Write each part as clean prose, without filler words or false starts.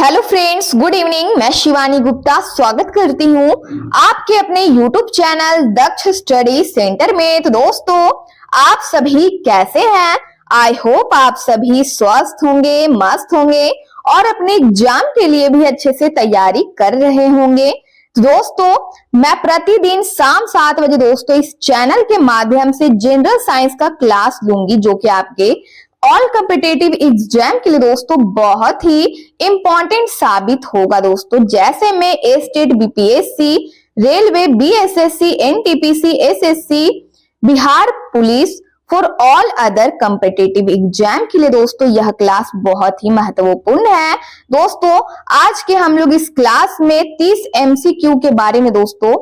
Hello friends, good evening. मैं शिवानी गुप्ता स्वागत करती हूँ आपके अपने यूट्यूब चैनल दक्ष स्टडी सेंटर में। तो दोस्तों, आप सभी कैसे हैं? आई होप आप सभी स्वस्थ होंगे, मस्त होंगे और अपने एग्जाम के लिए भी अच्छे से तैयारी कर रहे होंगे। तो दोस्तों, मैं प्रतिदिन शाम 7 बजे दोस्तों इस चैनल के माध्यम से जनरल साइंस का क्लास लूंगी, जो कि आपके ऑल कॉम्पिटिटिव एग्जाम के लिए दोस्तों बहुत ही इंपॉर्टेंट साबित होगा। दोस्तों, जैसे मैं state, BPSC, railway, BSSC, NTPC, SSC, Bihar police for all other competitive exam के लिए दोस्तों यह क्लास बहुत ही महत्वपूर्ण है। दोस्तों, आज के हम लोग इस क्लास में 30 एमसीक्यू के बारे में दोस्तों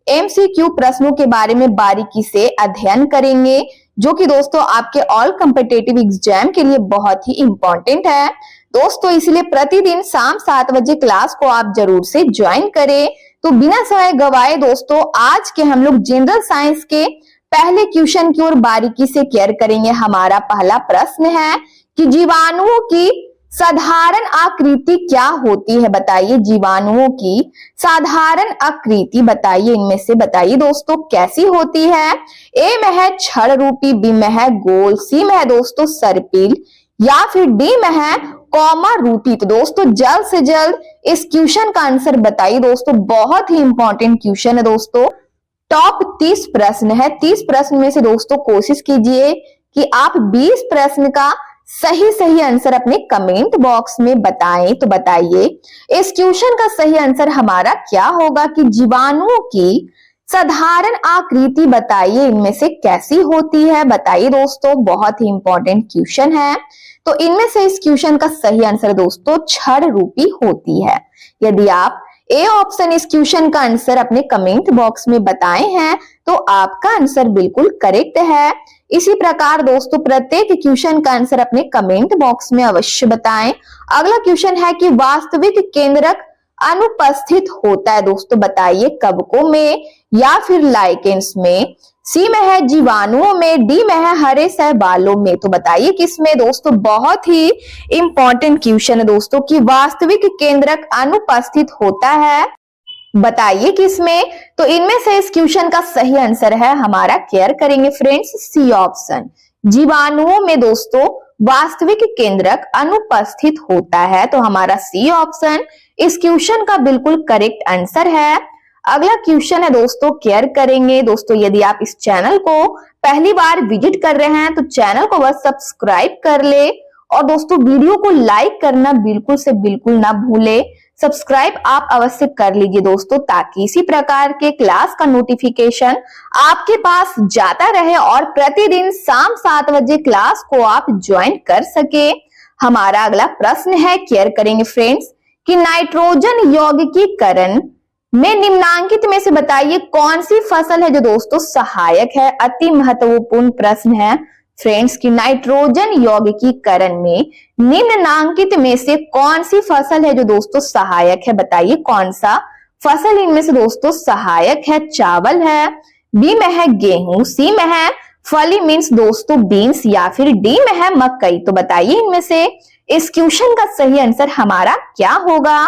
एमसीक्यू प्रश्नों के बारे में बारीकी से अध्ययन करेंगे, जो कि दोस्तों आपके ऑल कॉम्पिटिटिव एग्जाम के लिए बहुत ही इंपॉर्टेंट है। दोस्तों, इसलिए प्रतिदिन शाम 7 बजे क्लास को आप जरूर से ज्वाइन करें। तो बिना समय गवाए दोस्तों, आज के हम लोग जनरल साइंस के पहले क्वेश्चन की ओर बारीकी से केयर करेंगे। हमारा पहला प्रश्न है कि जीवाणुओं की साधारण आकृति क्या होती है? बताइए, जीवाणुओं की साधारण आकृति बताइए, इनमें से बताइए दोस्तों कैसी होती है? ए में है छड़ रूपी, बी में है गोल, सी में है दोस्तों सर्पिल, या फिर डी में है कॉमा रूपी। तो दोस्तों, जल्द से जल्द इस क्वेश्चन का आंसर बताइए। दोस्तों, बहुत ही इंपॉर्टेंट क्वेश्चन है दोस्तों। टॉप 30 प्रश्न है। 30 प्रश्न में से दोस्तों कोशिश कीजिए कि आप 20 प्रश्न का सही आंसर अपने कमेंट बॉक्स में बताएं। तो बताइए, इस क्वेश्चन का सही आंसर हमारा क्या होगा कि जीवाणुओं की साधारण आकृति बताइए, इनमें से कैसी होती है? बताइए दोस्तों, बहुत ही इंपॉर्टेंट क्वेश्चन है। तो इनमें से इस क्वेश्चन का सही आंसर दोस्तों छड़ रूपी होती है। यदि आप ए ऑप्शन इस क्वेश्चन का आंसर अपने कमेंट बॉक्स में बताए हैं तो आपका आंसर बिल्कुल करेक्ट है। इसी प्रकार दोस्तों प्रत्येक क्वेश्चन का आंसर अपने कमेंट बॉक्स में अवश्य बताएं। अगला क्वेश्चन है कि वास्तविक केंद्रक अनुपस्थित होता है। दोस्तों बताइए, कवकों में या फिर लाइकेंस में? सी में है जीवाणुओं में, डी में है हरे शैवालों में। तो बताइए किसमें? दोस्तों, बहुत ही इंपॉर्टेंट क्वेश्चन है दोस्तों कि वास्तविक केंद्रक अनुपस्थित होता है, बताइए किसमें? तो इनमें से इस क्वेश्चन का सही आंसर है हमारा, केयर करेंगे फ्रेंड्स, सी ऑप्शन, जीवाणुओं में दोस्तों वास्तविक केंद्रक अनुपस्थित होता है। तो हमारा सी ऑप्शन इस क्वेश्चन का बिल्कुल करेक्ट आंसर है। अगला क्वेश्चन है दोस्तों, केयर करेंगे। दोस्तों, यदि आप इस चैनल को पहली बार विजिट कर रहे हैं तो चैनल को बस सब्सक्राइब कर ले और दोस्तों वीडियो को लाइक करना बिल्कुल से बिल्कुल ना भूले। सब्सक्राइब आप अवश्य कर लीजिए दोस्तों, ताकि इसी प्रकार के क्लास का नोटिफिकेशन आपके पास जाता रहे और प्रतिदिन शाम 7 बजे क्लास को आप ज्वाइन कर सके। हमारा अगला प्रश्न है, केयर करेंगे फ्रेंड्स, कि नाइट्रोजन यौगिकीकरण में निम्नांकित में से बताइए कौन सी फसल है जो दोस्तों सहायक है? अति महत्वपूर्ण प्रश्न है फ्रेंड्स कि नाइट्रोजन यौगिकीकरण में निम्नांकित में से कौन सी फसल है जो दोस्तों सहायक है? बताइए कौन सा फसल इनमें से दोस्तों सहायक है? चावल है, बी में है गेहूं, सी में है फली मीन्स दोस्तों बीन्स, या फिर डी में है मकई। तो बताइए इनमें से इस क्वेश्चन का सही आंसर हमारा क्या होगा?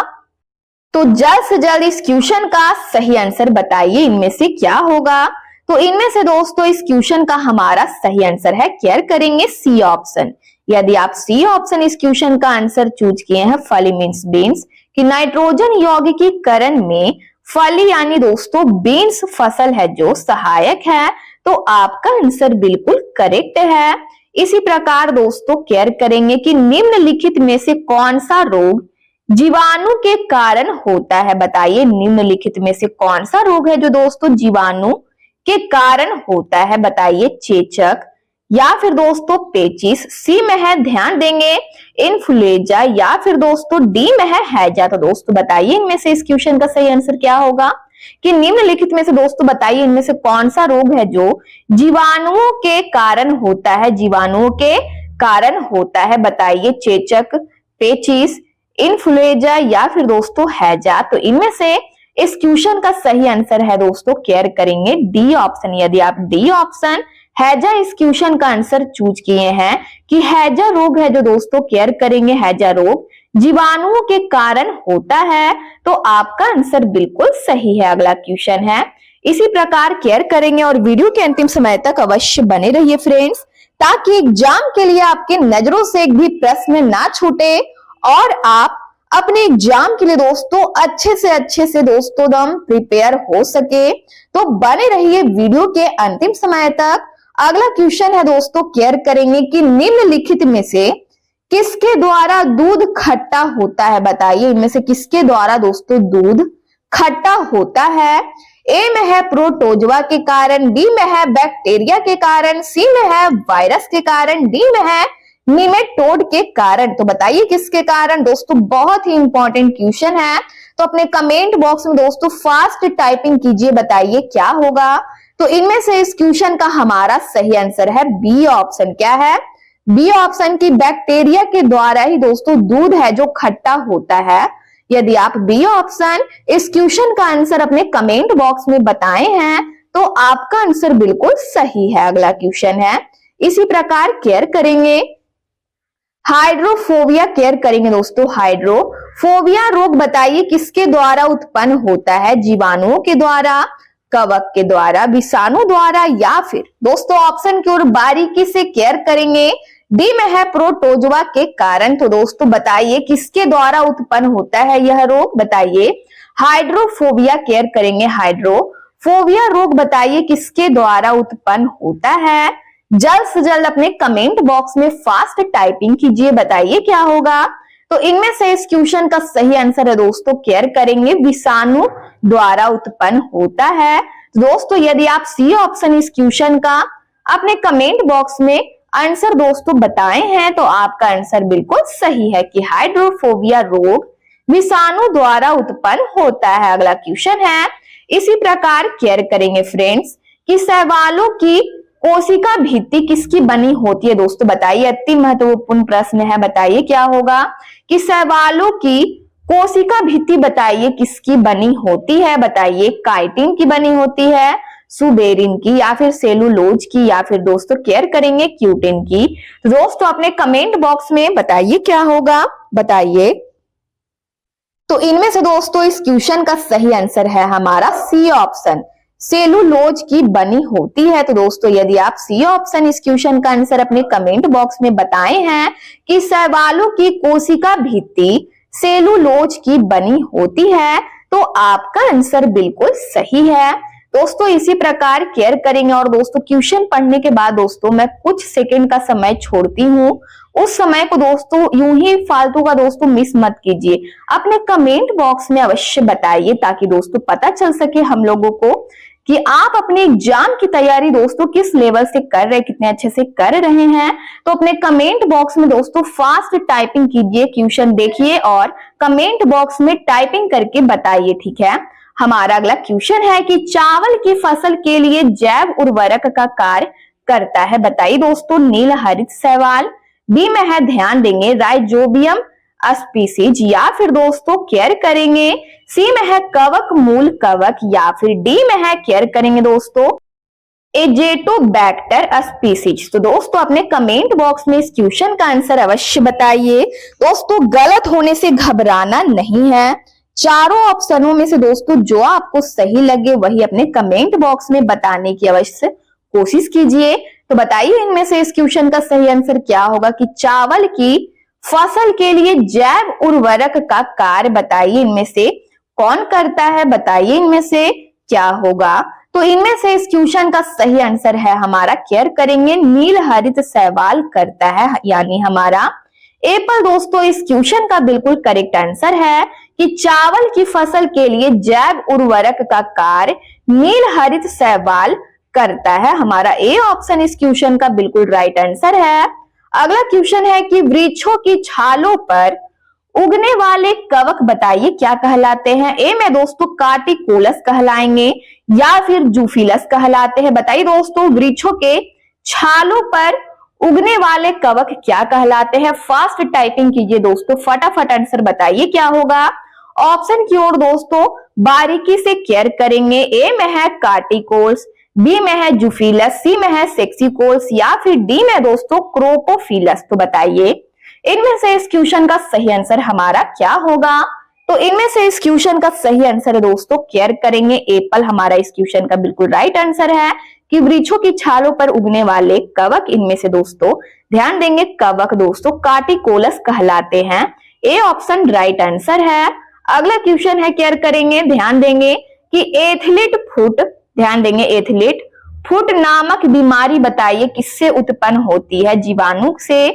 तो जल्द से जल्द इस क्वेश्चन का सही आंसर बताइए, इनमें से क्या होगा? तो इनमें से दोस्तों इस क्वेश्चन का हमारा सही आंसर है, केयर करेंगे, सी ऑप्शन। यदि आप सी ऑप्शन इस क्वेश्चन का आंसर चूज किए हैं, फली मीन्स बीन्स, कि नाइट्रोजन यौगिकीकरण में फली यानी दोस्तों बीन्स फसल है जो सहायक है, तो आपका आंसर बिल्कुल करेक्ट है। इसी प्रकार दोस्तों केयर करेंगे कि निम्नलिखित में से कौन सा रोग जीवाणु के कारण होता है? बताइए, निम्नलिखित में से कौन सा रोग है जो दोस्तों जीवाणु के कारण होता है? बताइए, चेचक या फिर दोस्तों पेचिस, सी में है ध्यान देंगे इन्फ्लुएंजा, या फिर दोस्तों डी में है हैजा। तो दोस्तों बताइए इनमें से इस क्वेश्चन का सही आंसर क्या होगा कि निम्नलिखित में से दोस्तों बताइए इनमें से कौन सा रोग है जो जीवाणुओं के कारण होता है? जीवाणुओं के कारण होता है, बताइए, चेचक, पेचिस, इन्फ्लुएंजा या फिर दोस्तों हैजा। तो इनमें से इस क्वेश्चन का सही आंसर है दोस्तों, केयर करेंगे, डी ऑप्शन। यदि आप डी ऑप्शन हैजा इस क्वेश्चन का आंसर चूज किए हैं कि हैजा रोग है जो दोस्तों केयर करेंगे, हैजा रोग जीवाणुओं के कारण होता है, तो आपका आंसर बिल्कुल सही है। अगला क्वेश्चन है, इसी प्रकार केयर करेंगे और वीडियो के अंतिम समय तक अवश्य बने रहिए फ्रेंड्स, ताकि एग्जाम के लिए आपके नजरों से एक भी प्रश्न ना छूटे और आप अपने एग्जाम के लिए दोस्तों अच्छे से दोस्तों दम प्रिपेयर हो सके। तो बने रहिए वीडियो के अंतिम समय तक। अगला क्वेश्चन है दोस्तों, केयर करेंगे कि निम्नलिखित में से किसके द्वारा दूध खट्टा होता है, बताइए इनमें से किसके द्वारा दोस्तों दूध खट्टा होता है। ए में है प्रोटोजवा के कारण, बी में है बैक्टीरिया के कारण, सी में है वायरस के कारण, डी में है निमेटोड के कारण। तो बताइए किसके कारण दोस्तों, बहुत ही इंपॉर्टेंट क्वेश्चन है। तो अपने कमेंट बॉक्स में दोस्तों फास्ट टाइपिंग कीजिए, बताइए क्या होगा। तो इनमें से इस क्वेश्चन का हमारा सही आंसर है बी ऑप्शन। क्या है? बी ऑप्शन की बैक्टीरिया के द्वारा ही दोस्तों दूध है जो खट्टा होता है। यदि आप बी ऑप्शन इस क्वेश्चन का आंसर अपने कमेंट बॉक्स में बताए हैं तो आपका आंसर बिल्कुल सही है। अगला क्वेश्चन है, इसी प्रकार केयर करेंगे, हाइड्रोफोबिया केयर करेंगे दोस्तों। हाइड्रोफोबिया रोग बताइए किसके द्वारा उत्पन्न होता है, जीवाणुओं के द्वारा, कवक के द्वारा, विषाणु द्वारा, या फिर दोस्तों ऑप्शन की ओर बारीकी से केयर करेंगे। डी में है प्रोटोजवा के कारण। तो दोस्तों बताइए किसके द्वारा उत्पन्न होता है यह रोग, बताइए। हाइड्रोफोबिया केयर करेंगे, हाइड्रोफोबिया रोग बताइए किसके द्वारा उत्पन्न होता है। जल्द से जल्द अपने कमेंट बॉक्स में फास्ट टाइपिंग कीजिए, बताइए क्या होगा। तो इनमें से इस क्वेश्चन का सही आंसर है दोस्तों, केयर करेंगे विषाणु द्वारा उत्पन्न होता है। दोस्तों यदि आप सी ऑप्शन इस क्वेश्चन का अपने कमेंट बॉक्स में आंसर दोस्तों बताए हैं तो आपका आंसर बिल्कुल सही है कि हाइड्रोफोबिया रोग विषाणु द्वारा उत्पन्न होता है। अगला क्वेश्चन है, इसी प्रकार केयर करेंगे फ्रेंड्स कि शैवालों की कोशिका भित्ति किसकी बनी होती है, दोस्तों बताइए। अति महत्वपूर्ण प्रश्न है, बताइए क्या होगा कि शैवालों की कोशिका भित्ति बताइए किसकी बनी होती है, बताइए। काइटिन की बनी होती है, सुबेरिन की, या फिर सेलुलोज की, या फिर दोस्तों केयर करेंगे क्यूटिन की। तो दोस्तों अपने कमेंट बॉक्स में बताइए क्या होगा, बताइए। तो इनमें से दोस्तों इस क्वेश्चन का सही आंसर है हमारा सी ऑप्शन, सेलुलोज की बनी होती है। तो दोस्तों यदि आप सी ऑप्शन इस क्वेश्चन का आंसर अपने कमेंट बॉक्स में बताए हैं कि शैवालों की कोशिका भित्ति सेलुलोज की बनी होती है तो आपका आंसर बिल्कुल सही है। दोस्तों इसी प्रकार केयर करेंगे और दोस्तों क्वेश्चन पढ़ने के बाद दोस्तों मैं कुछ सेकंड का समय छोड़ती हूँ, उस समय को दोस्तों यूं ही फालतू का दोस्तों मिस मत कीजिए, अपने कमेंट बॉक्स में अवश्य बताइए ताकि दोस्तों पता चल सके हम लोगों को कि आप अपने एग्जाम की तैयारी दोस्तों किस लेवल से कर रहे हैं, कितने अच्छे से कर रहे हैं। तो अपने कमेंट बॉक्स में दोस्तों फास्ट टाइपिंग कीजिए, क्वेश्चन देखिए और कमेंट बॉक्स में टाइपिंग करके बताइए, ठीक है। हमारा अगला क्वेश्चन है कि चावल की फसल के लिए जैव उर्वरक का कार्य करता है, बताइए दोस्तों। नील हरित शैवाल, बी में है ध्यान देंगे राइजोबियम स्पीसीज, या फिर दोस्तों केयर करेंगे सी में है कवक मूल कवक, या फिर डी में है केयर करेंगे दोस्तों एजेटोबैक्टर स्पीसीज। तो दोस्तों अपने कमेंट बॉक्स में इस क्वेश्चन का आंसर अवश्य बताइए। दोस्तों गलत होने से घबराना नहीं है, चारों ऑप्शनों में से दोस्तों जो आपको सही लगे वही अपने कमेंट बॉक्स में बताने की अवश्य कोशिश कीजिए। तो बताइए इनमें से इस क्वेश्चन का सही आंसर क्या होगा कि चावल की फसल के लिए जैव उर्वरक का कार्य बताइए इनमें से कौन करता है, बताइए इनमें से क्या होगा। तो इनमें से इस क्वेश्चन का सही आंसर है हमारा केयर करेंगे नील हरित शैवाल करता है, यानी हमारा ए पर दोस्तों इस क्वेश्चन का बिल्कुल करेक्ट आंसर है कि चावल की फसल के लिए जैव उर्वरक का कार्य नील हरित शैवाल करता है। हमारा ए ऑप्शन इस क्वेश्चन का बिल्कुल राइट आंसर है। अगला क्वेश्चन है कि वृक्षों की छालों पर उगने वाले कवक बताइए क्या कहलाते हैं। ए में दोस्तों कार्टिकोलस कहलाएंगे या फिर जूफिलस कहलाते हैं, बताइए दोस्तों वृक्षों के छालों पर उगने वाले कवक क्या कहलाते हैं। फास्ट टाइपिंग कीजिए दोस्तों, फटाफट आंसर बताइए क्या होगा। ऑप्शन की ओर दोस्तों बारीकी से केयर करेंगे। ए में है कार्टिकोल्स, बी में है जूफिलस, सी में है सेक्सिकोल्स, या फिर डी में दोस्तों क्रोपोफिलस। तो बताइए इनमें से इस क्वेश्चन का सही आंसर हमारा क्या होगा? तो इनमें से इस क्वेश्चन का सही आंसर है दोस्तों केयर करेंगे एप्पल हमारा इस क्वेश्चन का बिल्कुल राइट आंसर है कि वृक्षों की छालों पर उगने वाले कवक इनमें से दोस्तों ध्यान देंगे कवक दोस्तों कार्टिकोलस कहलाते हैं। ए ऑप्शन राइट आंसर है। अगला क्वेश्चन है केयर करेंगे ध्यान देंगे कि एथलीट फुट ध्यान देंगे एथलीट फुट नामक बीमारी बताइए किससे उत्पन्न होती है? जीवाणु से,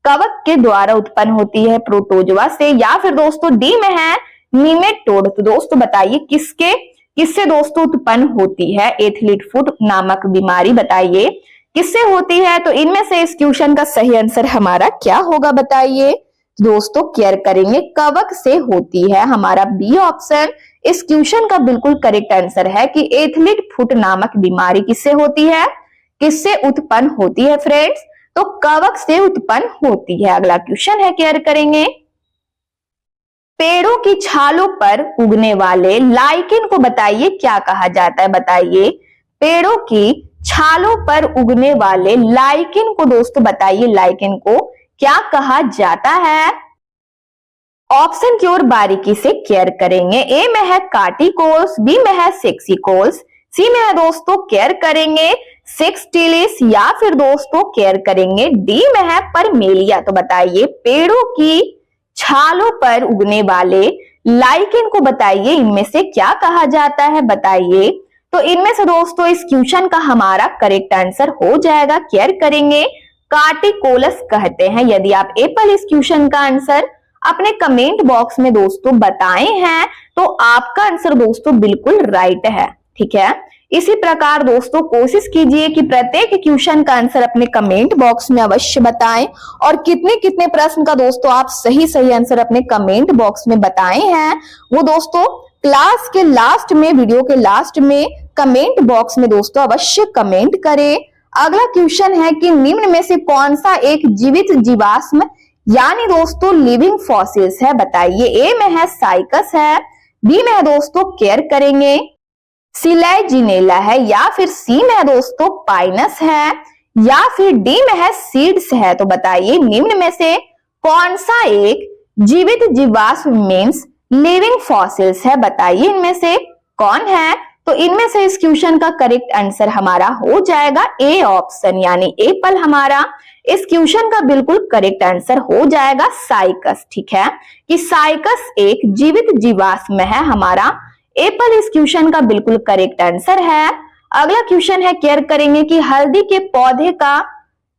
कवक के द्वारा उत्पन्न होती है प्रोटोजोआ से, या फिर दोस्तों डी में है निमेटोड। तो दोस्तों बताइए किससे दोस्तों उत्पन्न होती है एथलीट फुट नामक बीमारी बताइए किससे होती है? तो इनमें से इस क्वेश्चन का सही आंसर हमारा क्या होगा बताइए? दोस्तों केयर करेंगे कवक से होती है हमारा बी ऑप्शन इस क्वेश्चन का बिल्कुल करेक्ट आंसर है कि एथलीट फुट नामक बीमारी किससे होती है? किससे उत्पन्न होती है फ्रेंड्स? तो कवक से उत्पन्न होती है। अगला क्वेश्चन है केयर करेंगे पेड़ों की छालों पर उगने वाले लाइकेन को बताइए क्या कहा जाता है? बताइए पेड़ों की छालों पर उगने वाले लाइकेन को दोस्तों बताइए लाइकेन को क्या कहा जाता है? ऑप्शन की ओर बारीकी से केयर करेंगे। ए में है कार्टिकोल्स, बी में है सेक्सिकोल्स, सी में है दोस्तों केयर करेंगे सेक्सटिलिस, या फिर दोस्तों केयर करेंगे डी में है परमेलिया। तो बताइए पेड़ों की छालों पर उगने वाले लाइकेन को बताइए इनमें से क्या कहा जाता है? बताइए। तो इनमें से दोस्तों इस क्वेश्चन का हमारा करेक्ट आंसर हो जाएगा केयर करेंगे कार्टिकोलस कहते हैं। यदि आप एप्पल इस क्वेश्चन का आंसर अपने कमेंट बॉक्स में दोस्तों बताए हैं तो आपका आंसर दोस्तों बिल्कुल राइट है। ठीक है, इसी प्रकार दोस्तों कोशिश कीजिए कि प्रत्येक क्वेश्चन का आंसर अपने कमेंट बॉक्स में अवश्य बताएं और कितने कितने प्रश्न का दोस्तों आप सही आंसर अपने कमेंट बॉक्स में बताए हैं वो दोस्तों क्लास के लास्ट में वीडियो के लास्ट में कमेंट बॉक्स में दोस्तों अवश्य कमेंट करें। अगला क्वेश्चन है कि निम्न में से कौन सा एक जीवित जीवाश्म यानी दोस्तों लिविंग फॉसिल्स है? बताइए। ए में है साइकस है, बी में है दोस्तों केयर करेंगे सिलाइजिनेला है, या फिर सी में है दोस्तों पाइनस है, या फिर डी में है सीड्स है। तो बताइए निम्न में से कौन सा एक जीवित जीवाश्म मीन्स लिविंग फॉसिल्स है? बताइए इनमें से कौन है? तो इनमें से इस क्वेश्चन का करेक्ट आंसर हमारा हो जाएगा ए ऑप्शन यानी एप्पल हमारा इस क्वेश्चन का बिल्कुल करेक्ट आंसर हो जाएगा साइकस। ठीक है कि साइकस एक जीवित जीवाश्म है हमारा एप्पल इस क्वेश्चन का बिल्कुल करेक्ट आंसर है। अगला क्वेश्चन है केयर करेंगे कि हल्दी के पौधे का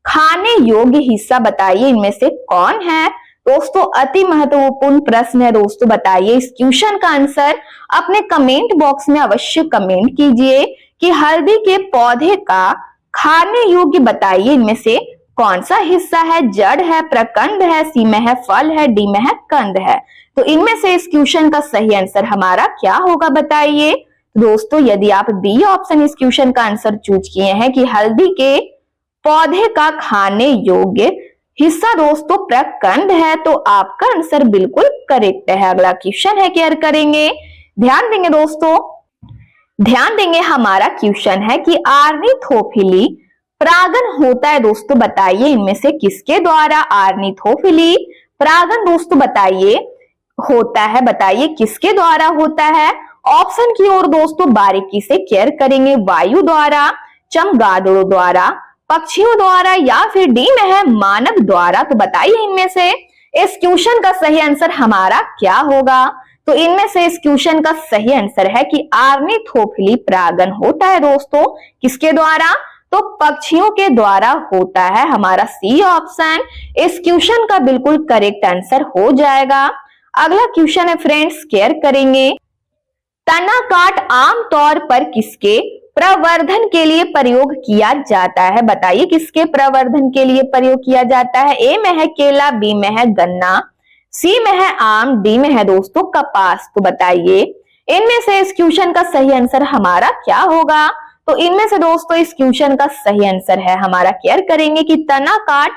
खाने योग्य हिस्सा बताइए इनमें से कौन है? दोस्तों अति महत्वपूर्ण प्रश्न है दोस्तों, बताइए इस क्वेश्चन का आंसर अपने कमेंट बॉक्स में अवश्य कमेंट कीजिए कि हल्दी के पौधे का खाने योग्य बताइए इनमें से कौन सा हिस्सा है? जड़ है, प्रकंद है, सी में है फल है, डी में है कंद है। तो इनमें से इस क्वेश्चन का सही आंसर हमारा क्या होगा बताइए? दोस्तों यदि आप बी ऑप्शन इस क्वेश्चन का आंसर चूज किए हैं कि हल्दी के पौधे का खाने योग्य हिस्सा दोस्तों प्रकंद है तो आपका आंसर बिल्कुल करेक्ट है। अगला क्वेश्चन है केयर करेंगे ध्यान देंगे दोस्तों, ध्यान देंगे हमारा क्वेश्चन है कि आर्निथोफिली परागन होता है दोस्तों बताइए इनमें से किसके द्वारा? आर्निथोफिली परागन दोस्तों बताइए होता है, बताइए किसके द्वारा होता है? ऑप्शन की ओर दोस्तों बारीकी से केयर करेंगे वायु द्वारा, चमगादड़ों द्वारा, पक्षियों द्वारा, या फिर डी में है मानव द्वारा। तो बताइए इनमें से इस क्वेश्चन का सही आंसर हमारा क्या होगा? तो इनमें से इस क्वेश्चन का सही आंसर है कि आर्निथोफिली परागन होता है दोस्तों किसके द्वारा? तो पक्षियों के द्वारा होता है हमारा सी ऑप्शन इस क्वेश्चन का बिल्कुल करेक्ट आंसर हो जाएगा। अगला क्वेश्चन है फ्रेंड्स केयर करेंगे तना काट आमतौर पर किसके प्रवर्धन के लिए प्रयोग किया जाता है? बताइए किसके प्रवर्धन के लिए प्रयोग किया जाता है? ए में है केला, बी में है गन्ना, सी में है आम, डी में है दोस्तों कपास। तो बताइए इनमें से इस क्वेश्चन का सही आंसर हमारा क्या होगा? तो इनमें से दोस्तों इस क्वेश्चन का सही आंसर है हमारा केयर करेंगे कि तना काट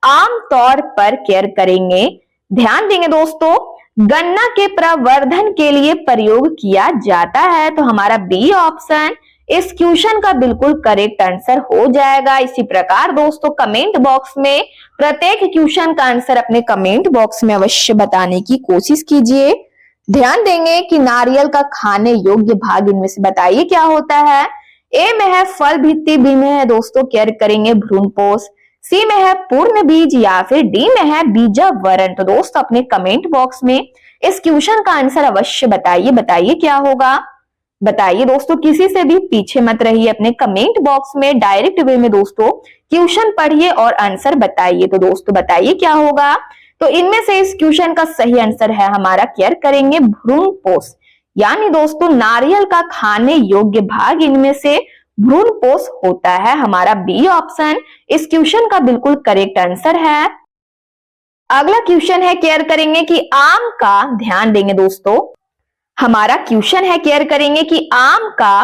आमतौर पर केयर करेंगे ध्यान देंगे दोस्तों गन्ना के प्रवर्धन के लिए प्रयोग किया जाता है। तो हमारा बी ऑप्शन इस क्वेश्चन का बिल्कुल करेक्ट आंसर हो जाएगा। इसी प्रकार दोस्तों कमेंट बॉक्स में प्रत्येक क्वेश्चन का आंसर अपने कमेंट बॉक्स में अवश्य बताने की कोशिश कीजिए। ध्यान देंगे कि नारियल का खाने योग्य भाग इनमें से बताइए क्या होता है। ए में है फल भित्ति, बी में है दोस्तों केयर करेंगे भ्रूणपोष, सी में है पूर्ण बीज या फिर डी में है बीजावरण। तो दोस्तों अपने कमेंट बॉक्स में इस क्वेश्चन का आंसर अवश्य बताइए। बताइए क्या होगा, बताइए दोस्तों, किसी से भी पीछे मत रहिए। अपने कमेंट बॉक्स में डायरेक्ट वे में दोस्तों क्वेश्चन पढ़िए और आंसर बताइए। तो दोस्तों बताइए क्या होगा। तो इनमें से इस क्वेश्चन का सही आंसर है हमारा केयर करेंगे भ्रूणपोष, यानी दोस्तों नारियल का खाने योग्य भाग इनमें से भ्रूणपोष होता है। हमारा बी ऑप्शन इस क्वेश्चन का बिल्कुल करेक्ट आंसर है। अगला क्वेश्चन है केयर करेंगे कि आम का, ध्यान देंगे दोस्तों, हमारा क्वेश्चन है केयर करेंगे कि आम का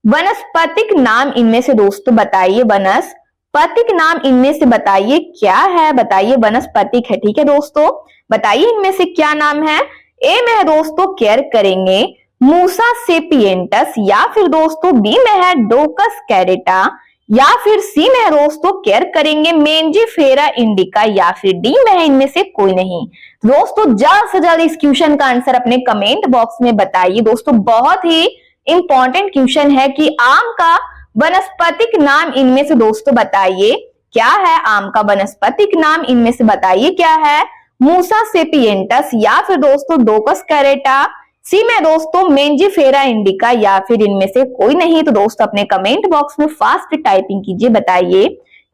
वनस्पतिक नाम इनमें से दोस्तों बताइए। वनस्पतिक नाम इनमें से बताइए क्या है। बताइए वनस्पतिक है, ठीक है दोस्तों, बताइए इनमें से क्या नाम है। ए में है दोस्तों केयर करेंगे मूसा सेपियंटस, या फिर दोस्तों बी में है डोकस कैरेटा, या फिर सी में है दोस्तों केयर करेंगे मेंजीफेरा इंडिका, या फिर डी में है इनमें से कोई नहीं। दोस्तों जल्द से जल्द इस क्वेश्चन का आंसर अपने कमेंट बॉक्स में बताइए। दोस्तों बहुत ही इंपॉर्टेंट क्वेश्चन है कि आम का वनस्पतिक नाम इनमें से दोस्तों बताइए क्या है। आम का वनस्पतिक नाम इनमें से बताइए क्या है। मूसा सेपियंटस, या फिर दोस्तों डोकस कैरेटा, सी में दोस्तों मेंजीफेरा इंडिका, या फिर इनमें से कोई नहीं। तो दोस्तों अपने कमेंट बॉक्स में फास्ट टाइपिंग कीजिए, बताइए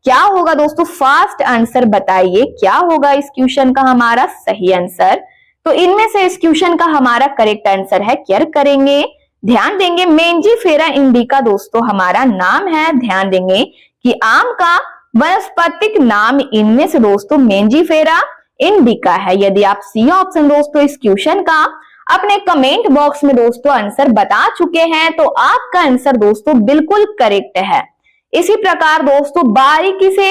क्या होगा। दोस्तों फास्ट आंसर बताइए क्या होगा इस क्वेश्चन का हमारा सही आंसर। तो इनमें से इस क्वेश्चन का हमारा करेक्ट आंसर है केयर करेंगे, ध्यान देंगे मेंजीफेरा इंडिका दोस्तों हमारा नाम है। ध्यान देंगे कि आम का वनस्पतिक नाम इनमें से दोस्तों मेंजीफेरा इंडिका है। यदि आप सी ऑप्शन दोस्तों इस क्वेश्चन का अपने कमेंट बॉक्स में दोस्तों आंसर बता चुके हैं तो आपका आंसर दोस्तों बिल्कुल करेक्ट है। इसी प्रकार दोस्तों बारीकी से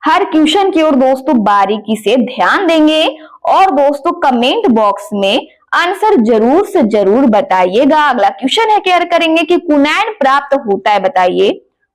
हर क्वेश्चन की ओर दोस्तों बारीकी से ध्यान देंगे और दोस्तों कमेंट बॉक्स में आंसर जरूर से जरूर बताइएगा। अगला क्वेश्चन है केयर करेंगे कि कुनैन प्राप्त होता है। बताइए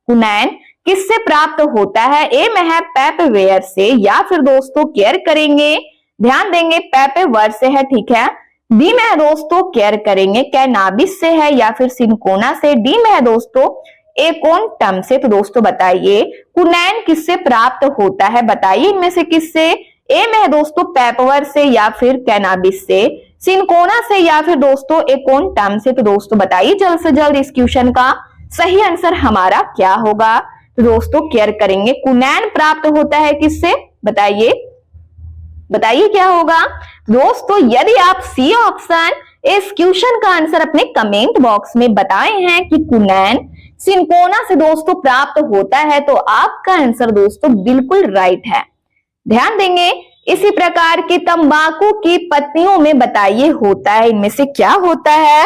कुनैन किससे प्राप्त होता है। ए में है पेपवेयर से, या फिर दोस्तों केयर करेंगे, ध्यान देंगे पेपवेयर से है, ठीक है। बी में है दोस्तों केयर करेंगे कैनाबिस से है, या फिर सिनकोना से। डी में है दोस्तों एकोनटम से। तो दोस्तों बताइए कुनैन किससे प्राप्त होता है। बताइए इनमें से किससे। ए में है दोस्तों पेपवेयर से, या फिर कैनाबिस से, सिनकोना से, या फिर दोस्तों एकोनटम से। तो दोस्तों बताइए जल्द से जल्द इस क्वेश्चन का सही आंसर हमारा क्या होगा। तो दोस्तों केयर करेंगे कुनैन प्राप्त होता है किससे, बताइए बताइए क्या होगा। दोस्तों यदि आप सी ऑप्शन इस क्वेश्चन का आंसर अपने कमेंट बॉक्स में बताए हैं कि कुनैन सिनकोना से दोस्तों प्राप्त होता है तो आपका आंसर दोस्तों बिल्कुल राइट है। ध्यान देंगे इसी प्रकार के तंबाकू की पत्तियों में बताइए होता है, इनमें से क्या होता है।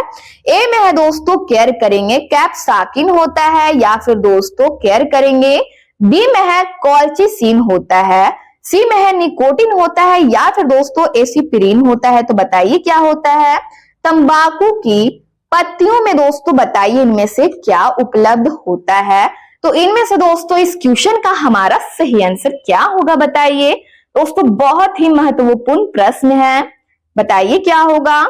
ए में है दोस्तों केयर करेंगे कैप्साकिन होता है, या फिर दोस्तों केयर करेंगे बी में है कॉल्चिसिन होता है, सी में है निकोटिन होता है, या फिर दोस्तों एसिपिरिन होता है। तो बताइए क्या होता है। तंबाकू की पत्तियों में दोस्तों बताइए इनमें से क्या उपलब्ध होता है। तो इनमें से दोस्तों इस क्वेश्चन का हमारा सही आंसर क्या होगा। बताइए दोस्तों बहुत ही महत्वपूर्ण प्रश्न है, बताइए क्या होगा।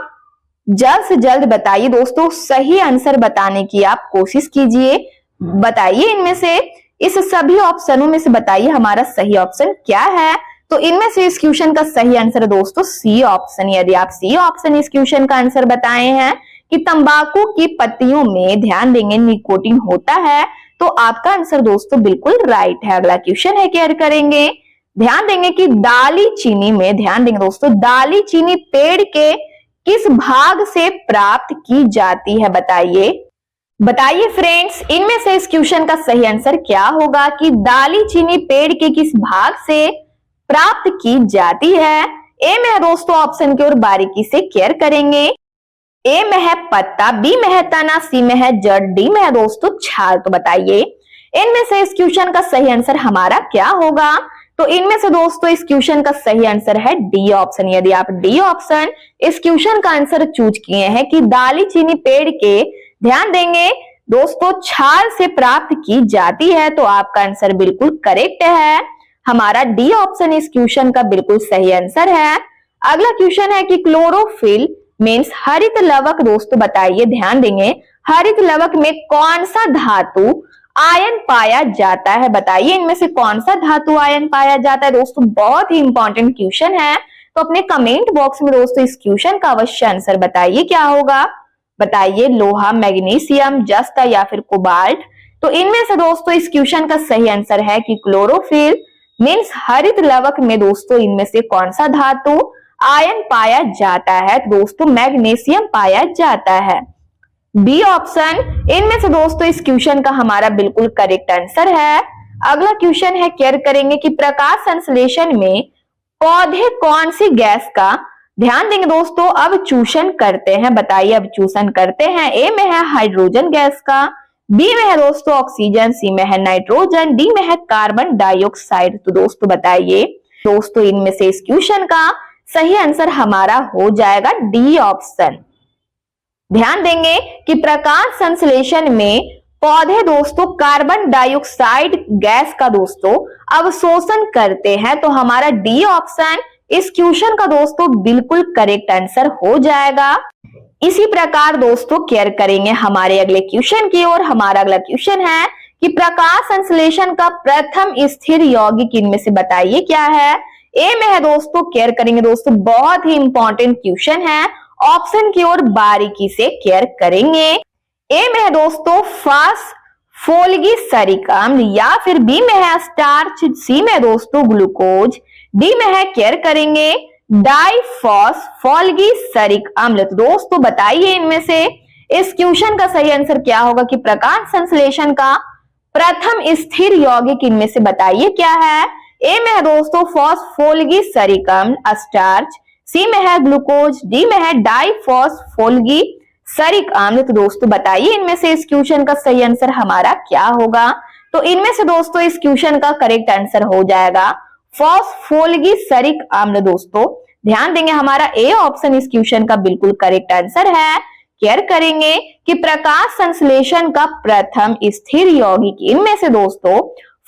जल्द से जल्द बताइए दोस्तों, सही आंसर बताने की आप कोशिश कीजिए। बताइए इनमें से इस सभी ऑप्शनों में से बताइए हमारा सही ऑप्शन क्या है। तो इनमें से इस क्वेश्चन का सही आंसर दोस्तों सी ऑप्शन। यदि आप सी ऑप्शन इस क्वेश्चन का आंसर बताए हैं कि तंबाकू की पत्तियों में ध्यान देंगे निकोटिन होता है तो आपका आंसर दोस्तों बिल्कुल राइट है। अगला क्वेश्चन है केयर करेंगे, ध्यान देंगे कि दाली चीनी में, ध्यान देंगे दोस्तों दाली चीनी पेड़ के किस भाग से प्राप्त की जाती है। बताइए बताइए फ्रेंड्स इनमें से इस क्वेश्चन का सही आंसर क्या होगा कि दाली चीनी पेड़ के किस भाग से प्राप्त की जाती है। ए में है दोस्तों ऑप्शन की ओर बारीकी से केयर करेंगे। ए में है पत्ता, बी में है तना, सी में है जड़, डी में है दोस्तों छाल। तो बताइए इनमें से इस क्वेश्चन का सही आंसर हमारा क्या होगा। तो इनमें से दोस्तों इस क्वेश्चन का सही आंसर है डी ऑप्शन। यदि आप डी ऑप्शन इस क्वेश्चन का आंसर चूज किए हैं कि दाली चीनी पेड़ के, ध्यान देंगे दोस्तों छाल से प्राप्त की जाती है, तो आपका आंसर बिल्कुल करेक्ट है। हमारा डी ऑप्शन इस क्वेश्चन का बिल्कुल सही आंसर है। अगला क्वेश्चन है कि क्लोरोफिल मीन्स हरित लवक। दोस्तों बताइए, ध्यान देंगे, हरित लवक में कौन सा धातु आयन पाया जाता है? बताइए इनमें से कौन सा धातु आयन पाया जाता है। दोस्तों बहुत ही इंपॉर्टेंट क्वेश्चन है, तो अपने कमेंट बॉक्स में दोस्तों इस क्वेश्चन का अवश्य आंसर बताइए क्या होगा। बताइए लोहा, मैग्नीशियम, जस्त या फिर कोबाल्ट। तो इनमें से दोस्तों इस क्वेश्चन का सही आंसर है कि क्लोरोफिल मीन्स हरित लवक में दोस्तों इनमें से कौन सा धातु आयन पाया जाता है? दोस्तों मैग्नीशियम पाया जाता है। बी ऑप्शन इनमें से दोस्तों इस क्वेश्चन का हमारा बिल्कुल करेक्ट आंसर है। अगला क्वेश्चन है, केयर करेंगे कि प्रकाश संश्लेषण में पौधे कौन सी गैस का, ध्यान देंगे दोस्तों, अवचूषण करते हैं। बताइए अवचूषण करते हैं। ए में है हाइड्रोजन गैस का, बी में है दोस्तों ऑक्सीजन, सी में है नाइट्रोजन, डी में है कार्बन डाइऑक्साइड। तो दोस्तों बताइए, दोस्तों इनमें से इस क्वेश्चन का सही आंसर हमारा हो जाएगा डी ऑप्शन। ध्यान देंगे कि प्रकाश संश्लेषण में पौधे दोस्तों कार्बन डाइऑक्साइड गैस का दोस्तों अवशोषण करते हैं, तो हमारा डी ऑप्शन इस क्वेश्चन का दोस्तों बिल्कुल करेक्ट आंसर हो जाएगा। इसी प्रकार दोस्तों केयर करेंगे हमारे अगले क्वेश्चन की ओर। हमारा अगला क्वेश्चन है कि प्रकाश संश्लेषण का प्रथम स्थिर यौगिक इनमें से बताइए क्या है। ए में है दोस्तों, केयर करेंगे दोस्तों, बहुत ही इंपॉर्टेंट क्वेश्चन है, ऑप्शन की ओर बारीकी से केयर करेंगे। ए में है दोस्तों फास्फोलिसरिक अम्ल, या फिर बी में है स्टार्च, सी में दोस्तों ग्लूकोज, डी में है केयर करेंगे डाइफॉस्फोलिसरिक अम्ल। तो दोस्तों बताइए इनमें से इस क्वेश्चन का सही आंसर क्या होगा कि प्रकाश संश्लेषण का प्रथम स्थिर यौगिक इनमें से बताइए क्या है। ए में है दोस्तों फॉस्फोलिसरिक अम्ल स्टार्च, सी में है ग्लूकोज, डी में है डाइफॉस्फोलिसरिक अम्ल। तो दोस्तों बताइए इनमें से इस क्वेश्चन का सही आंसर हमारा क्या होगा। तो इनमें से दोस्तों इस क्वेश्चन का करेक्ट आंसर हो जाएगा फॉस्फोलिसरिक अम्ल। दोस्तों ध्यान देंगे हमारा ए ऑप्शन इस क्वेश्चन का बिल्कुल करेक्ट आंसर है। केयर करेंगे कि प्रकाश संश्लेषण का प्रथम स्थिर यौगिक इनमें से दोस्तों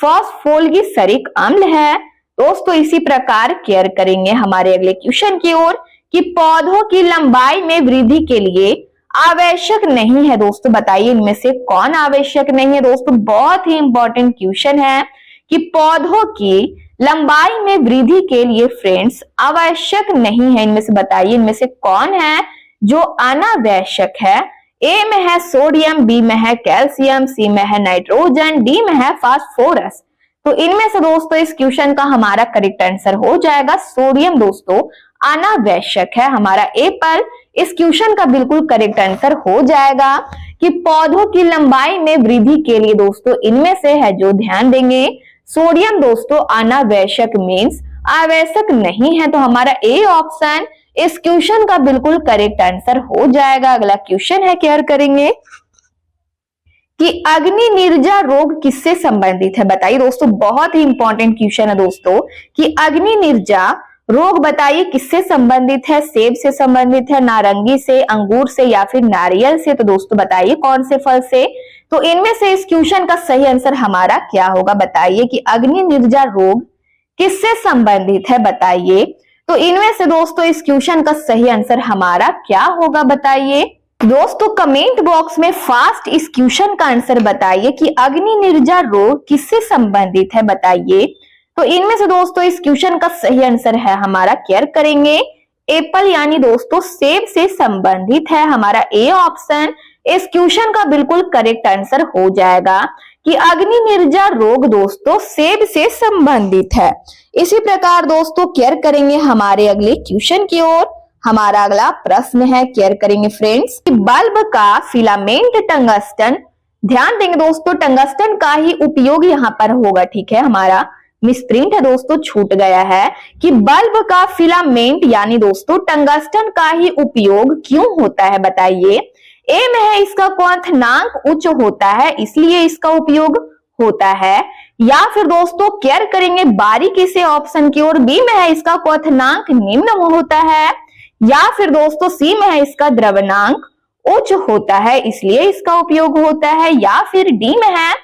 फॉस्फोलिसरिक अम्ल है। दोस्तों इसी प्रकार केयर करेंगे हमारे अगले क्वेश्चन की ओर कि पौधों की लंबाई में वृद्धि के लिए आवश्यक नहीं है। दोस्तों बताइए इनमें से कौन आवश्यक नहीं है। दोस्तों बहुत ही इंपॉर्टेंट क्वेश्चन है कि पौधों की लंबाई में वृद्धि के लिए फ्रेंड्स आवश्यक नहीं है। इनमें से बताइए इनमें से कौन है जो अनावश्यक है। ए में है सोडियम, बी में है कैल्शियम, सी में है नाइट्रोजन, डी में है फास्फोरस। तो इनमें से दोस्तों इस क्वेश्चन का हमारा करेक्ट आंसर हो जाएगा सोडियम। दोस्तों अनावश्यक है, हमारा ए पर इस क्वेश्चन का बिल्कुल करेक्ट आंसर हो जाएगा कि पौधों की लंबाई में वृद्धि के लिए दोस्तों इनमें से है जो, ध्यान देंगे, सोडियम दोस्तों अनावश्यक मीन्स आवश्यक नहीं है। तो हमारा ए ऑप्शन इस क्वेश्चन का बिल्कुल करेक्ट आंसर हो जाएगा। अगला क्वेश्चन है, केयर करेंगे कि अग्नि निर्जा रोग किससे संबंधित है। बताइए दोस्तों, बहुत ही इंपॉर्टेंट क्वेश्चन है दोस्तों कि अग्नि निर्जा रोग बताइए किससे संबंधित है। सेब से संबंधित है, नारंगी से, अंगूर से या फिर नारियल से। तो दोस्तों बताइए कौन से फल से। तो इनमें से इस क्वेश्चन का सही आंसर हमारा क्या होगा। बताइए कि अग्नि निर्जा रोग किससे संबंधित है। बताइए, तो इनमें से दोस्तों इस क्वेश्चन का सही आंसर हमारा क्या होगा। बताइए दोस्तों कमेंट बॉक्स में फास्ट इस क्वेश्चन का आंसर बताइए कि अग्नि निर्जा रोग किससे संबंधित है। बताइए, तो इनमें से दोस्तों इस क्वेश्चन का सही आंसर है हमारा, केयर करेंगे, एप्पल यानी दोस्तों सेब से संबंधित है। हमारा ए ऑप्शन इस क्वेश्चन का बिल्कुल करेक्ट आंसर हो जाएगा कि अग्नि निर्जा रोग दोस्तों सेब से संबंधित है। इसी प्रकार दोस्तों केयर करेंगे हमारे अगले क्वेश्चन की ओर। हमारा अगला प्रश्न है, केयर करेंगे फ्रेंड्स, बल्ब का फिलामेंट टंगस्टन, ध्यान देंगे दोस्तों टंगस्टन का ही उपयोग यहाँ पर होगा। ठीक है, हमारा मिसप्रिंट है दोस्तों, छूट गया है कि बल्ब का फिलामेंट यानी दोस्तों टंगस्टन का ही उपयोग क्यों होता है। बताइए, ए में है इसका क्वथनांक उच्च होता है इसलिए इसका उपयोग होता है, या फिर दोस्तों केयर करेंगे बारीकी से ऑप्शन की ओर, बी में है इसका क्वथनांक निम्न होता है, या फिर दोस्तों सी में है इसका द्रव्यनांक उच्च होता है इसलिए इसका उपयोग होता है, या फिर डी में है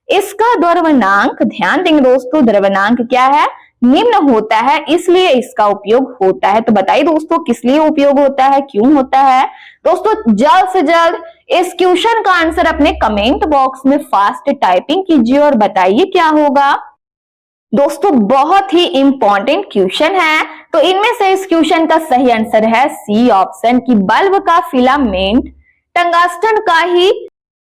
इसका द्रव्यमानक, ध्यान देंगे दोस्तों द्रव्यमानक क्या है, निम्न होता है इसलिए इसका उपयोग होता है। तो बताइए दोस्तों किस लिए उपयोग होता है, क्यों होता है। दोस्तों जल्द से जल्द इस क्वेश्चन का आंसर अपने कमेंट बॉक्स में फास्ट टाइपिंग कीजिए और बताइए क्या होगा। दोस्तों बहुत ही इंपॉर्टेंट क्वेश्चन है, तो इनमें से इस क्वेश्चन का सही आंसर है सी ऑप्शन की बल्ब का फिलामेंट टंगस्टन का ही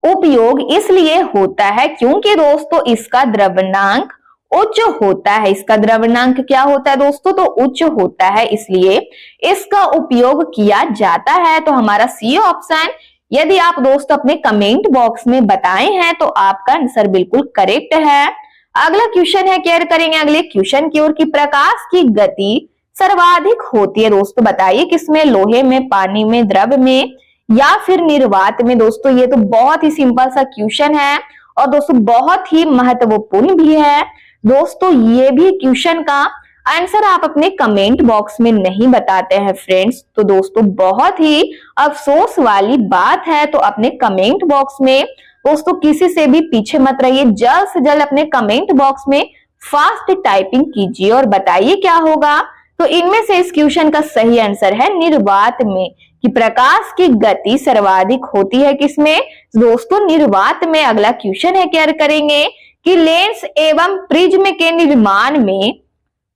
उपयोग इसलिए होता है क्योंकि दोस्तों इसका द्रव्यमानक उच्च होता है। इसका द्रव्यमानक क्या होता है दोस्तों, तो उच्च होता है इसलिए इसका उपयोग किया जाता है। तो हमारा सी ऑप्शन यदि आप दोस्तों अपने कमेंट बॉक्स में बताए हैं तो आपका आंसर बिल्कुल करेक्ट है। अगला क्वेश्चन है, केयर करेंगे अगले क्वेश्चन की ओर कि प्रकाश की गति सर्वाधिक होती है दोस्तों बताइए किसमें, लोहे में, पानी में, द्रव में या फिर निर्वात में। दोस्तों ये तो बहुत ही सिंपल सा क्वेश्चन है और दोस्तों बहुत ही महत्वपूर्ण भी है। दोस्तों ये भी क्वेश्चन का आंसर आप अपने कमेंट बॉक्स में नहीं बताते हैं फ्रेंड्स, तो दोस्तों बहुत ही अफसोस वाली बात है। तो अपने कमेंट बॉक्स में दोस्तों किसी से भी पीछे मत रहिए, जल्द से जल्द अपने कमेंट बॉक्स में फास्ट टाइपिंग कीजिए और बताइए क्या होगा। तो इनमें से इस क्वेश्चन का सही आंसर है निर्वात में, कि प्रकाश की गति सर्वाधिक होती है किसमें दोस्तों, निर्वात में। अगला क्वेश्चन है, केयर करेंगे कि लेंस एवं प्रिज्म के निर्माण में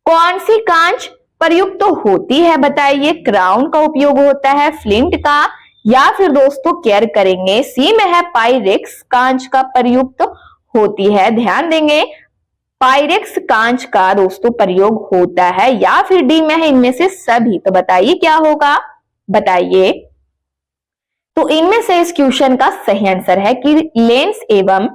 कौन सी कांच प्रयुक्त होती है बताइए, क्राउन का उपयोग होता है, फ्लिंट का, या फिर दोस्तों केयर करेंगे सी में है पाइरेक्स कांच का प्रयुक्त होती है। ध्यान देंगे पाइरेक्स कांच का दोस्तों प्रयोग होता है, या फिर डी में है इनमें से सभी। तो बताइए क्या होगा, बताइए। तो इनमें से इस क्वेश्चन का सही आंसर है कि लेंस एवं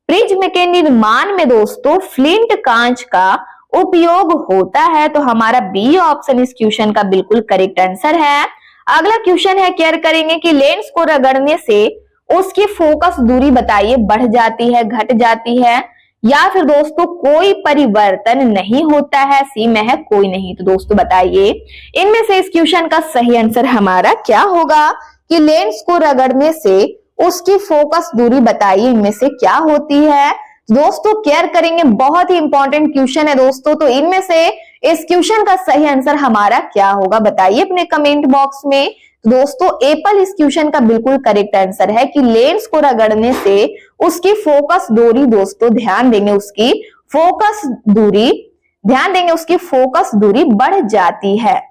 प्रिज्म के निर्माण में दोस्तों फ्लिंट कांच का उपयोग होता है। तो हमारा बी ऑप्शन इस क्वेश्चन का बिल्कुल करेक्ट आंसर है। अगला क्वेश्चन है, केयर करेंगे कि लेंस को रगड़ने से उसकी फोकस दूरी बताइए बढ़ जाती है, घट जाती है, या फिर दोस्तों कोई परिवर्तन नहीं होता है, सी में है कोई नहीं। तो दोस्तों बताइए इनमें से इस क्वेश्चन का सही आंसर हमारा क्या होगा कि लेंस को रगड़ने से उसकी फोकस दूरी बताइए इनमें से क्या होती है। दोस्तों केयर करेंगे बहुत ही इंपॉर्टेंट क्वेश्चन है दोस्तों, तो इनमें से इस क्वेश्चन का सही आंसर हमारा क्या होगा बताइए अपने कमेंट बॉक्स में। दोस्तों एप्पल इस क्वेश्चन का बिल्कुल करेक्ट आंसर है कि लेंस को रगड़ने से उसकी फोकस दूरी दोस्तों ध्यान देंगे उसकी फोकस दूरी, ध्यान देंगे उसकी फोकस दूरी बढ़ जाती है।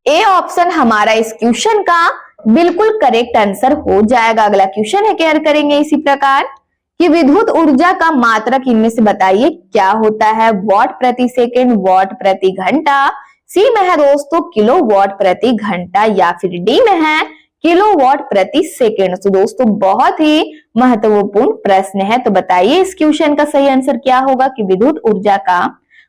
ए ऑप्शन हमारा इस क्वेश्चन का बिल्कुल करेक्ट आंसर हो जाएगा। अगला क्वेश्चन है, केयर करेंगे इसी प्रकार कि विद्युत ऊर्जा का मात्रक इनमें से बताइए क्या होता है, वॉट प्रति सेकंड, वॉट प्रति घंटा, सी में है दोस्तों किलोवाट प्रति घंटा, या फिर डी में है किलोवाट प्रति सेकंड। तो दोस्तों बहुत ही महत्वपूर्ण प्रश्न है, तो बताइए इस क्वेश्चन का सही आंसर क्या होगा कि विद्युत ऊर्जा का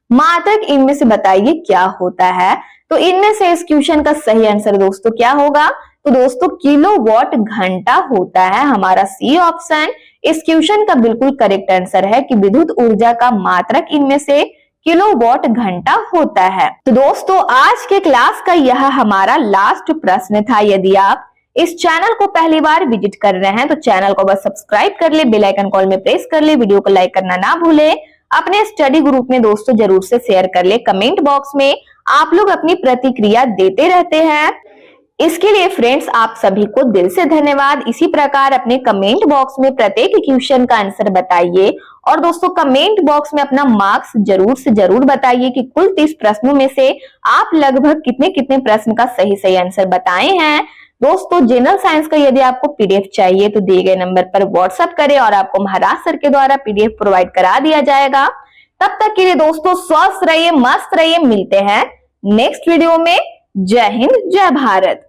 मात्रक इनमें से बताइए क्या होता है। तो इनमें से इस क्वेश्चन का सही आंसर दोस्तों क्या होगा, तो दोस्तों किलोवाट घंटा होता है। हमारा सी ऑप्शन इस क्वेश्चन का बिल्कुल करेक्ट आंसर है कि विद्युत ऊर्जा का मात्रक इनमें से किलोवाट घंटा होता है। तो दोस्तों आज के क्लास का यह हमारा लास्ट प्रश्न था। यदि आप इस चैनल को पहली बार विजिट कर रहे हैं तो चैनल को बस सब्सक्राइब कर ले, बेल आइकन कॉल में प्रेस कर ले, वीडियो को लाइक करना ना भूले, अपने स्टडी ग्रुप में दोस्तों जरूर से शेयर कर ले। कमेंट बॉक्स में आप लोग अपनी प्रतिक्रिया देते रहते हैं, इसके लिए फ्रेंड्स आप सभी को दिल से धन्यवाद। इसी प्रकार अपने कमेंट बॉक्स में प्रत्येक क्वेश्चन का आंसर बताइए और दोस्तों कमेंट बॉक्स में अपना मार्क्स जरूर से जरूर बताइए कि कुल 30 प्रश्नों में से आप लगभग कितने कितने प्रश्न का सही सही आंसर बताए हैं। दोस्तों जनरल साइंस का यदि आपको पीडीएफ चाहिए तो दिए गए नंबर पर व्हाट्सएप करें और आपको महाराज सर के द्वारा पीडीएफ प्रोवाइड करा दिया जाएगा। तब तक के लिए दोस्तों स्वस्थ रहिए, मस्त रहिए, मिलते हैं नेक्स्ट वीडियो में। जय हिंद, जय भारत।